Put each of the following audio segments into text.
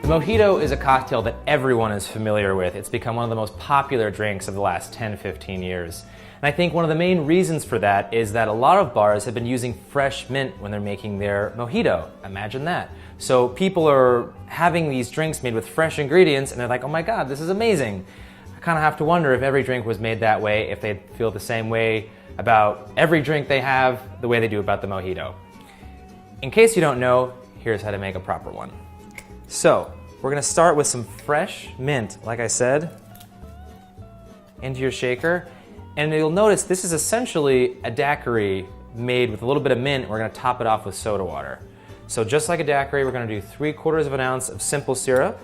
The Mojito is a cocktail that everyone is familiar with. It's become one of the most popular drinks of the last 10-15 years. And I think one of the main reasons for that is that a lot of bars have been using fresh mint when they're making their Mojito. Imagine that. So people are having these drinks made with fresh ingredients and they're like, oh my God, this is amazing. I kind of have to wonder if every drink was made that way, if they feel the same way about every drink they have, the way they do about the Mojito. In case you don't know, here's how to make a proper one. So, we're gonna start with some fresh mint, like I said, into your shaker. And you'll notice this is essentially a daiquiri made with a little bit of mint. We're gonna top it off with soda water. So just like a daiquiri, we're gonna do 3/4 of an ounce of simple syrup.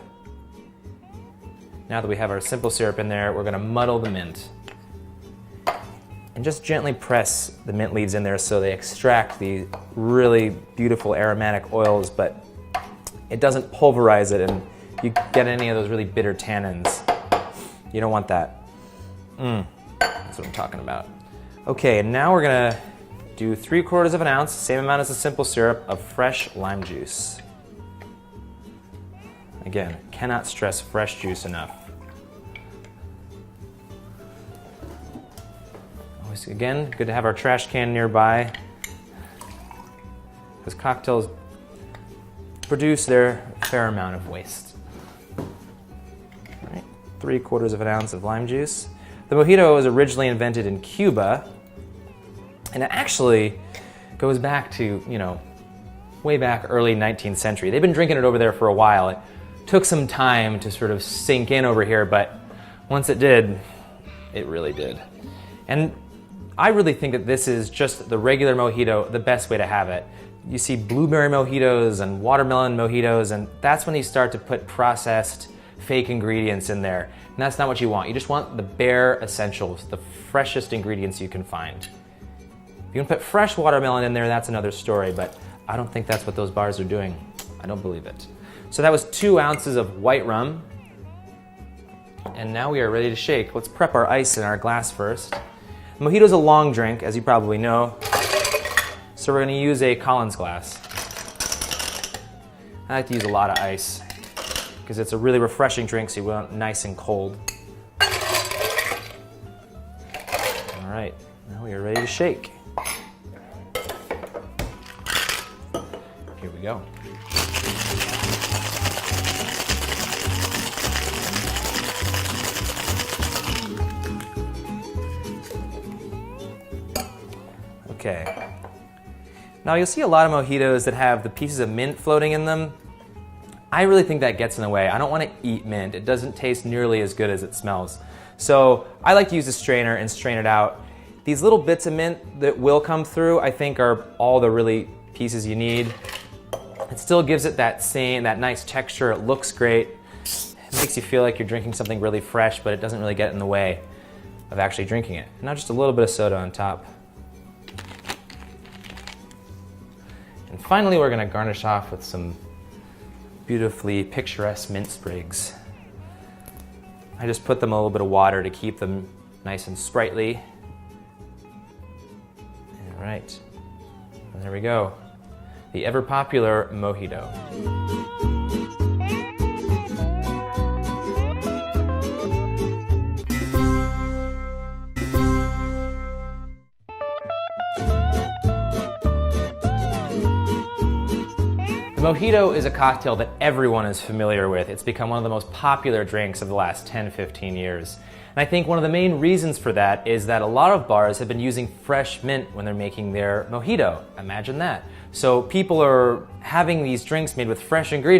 Now that we have our simple syrup in there, we're gonna muddle the mint. And just gently press the mint leaves in there so they extract the really beautiful aromatic oils, but it doesn't pulverize it and you get any of those really bitter tannins. You don't want that. That's what I'm talking about. Okay, and now we're gonna do 3/4 of an ounce, same amount as the simple syrup, of fresh lime juice. Again, cannot stress fresh juice enough. Always, again, good to have our trash can nearby, because cocktails produce their fair amount of waste. All right, 3/4 of an ounce of lime juice. The Mojito was originally invented in Cuba, and it actually goes back to, way back early 19th century. They've been drinking it over there for a while. It took some time to sort of sink in over here, but once it did, it really did. And I really think that this is just the regular Mojito, the best way to have it. You see blueberry mojitos and watermelon mojitos, and that's when you start to put processed fake ingredients in there. And that's not what you want. You just want the bare essentials, the freshest ingredients you can find. If you can put fresh watermelon in there, that's another story, but I don't think that's what those bars are doing. I don't believe it. So that was 2 ounces of white rum. And now we are ready to shake. Let's prep our ice in our glass first. Mojito's a long drink, as you probably know. So we're gonna use a Collins glass. I like to use a lot of ice because it's a really refreshing drink, so you want it nice and cold. All right, now we are ready to shake. Here we go. Okay. Now you'll see a lot of mojitos that have the pieces of mint floating in them. I really think that gets in the way. I don't want to eat mint. It doesn't taste nearly as good as it smells. So I like to use a strainer and strain it out. These little bits of mint that will come through, I think, are all the really pieces you need. It still gives it that nice texture. It looks great. It makes you feel like you're drinking something really fresh, but it doesn't really get in the way of actually drinking it. Now just a little bit of soda on top. And finally, we're gonna garnish off with some beautifully picturesque mint sprigs. I just put them in a little bit of water to keep them nice and sprightly. All right, and there we go. The ever popular Mojito. The Mojito is a cocktail that everyone is familiar with. It's become one of the most popular drinks of the last 10-15 years. And I think one of the main reasons for that is that a lot of bars have been using fresh mint when they're making their Mojito. Imagine that. So people are having these drinks made with fresh ingredients.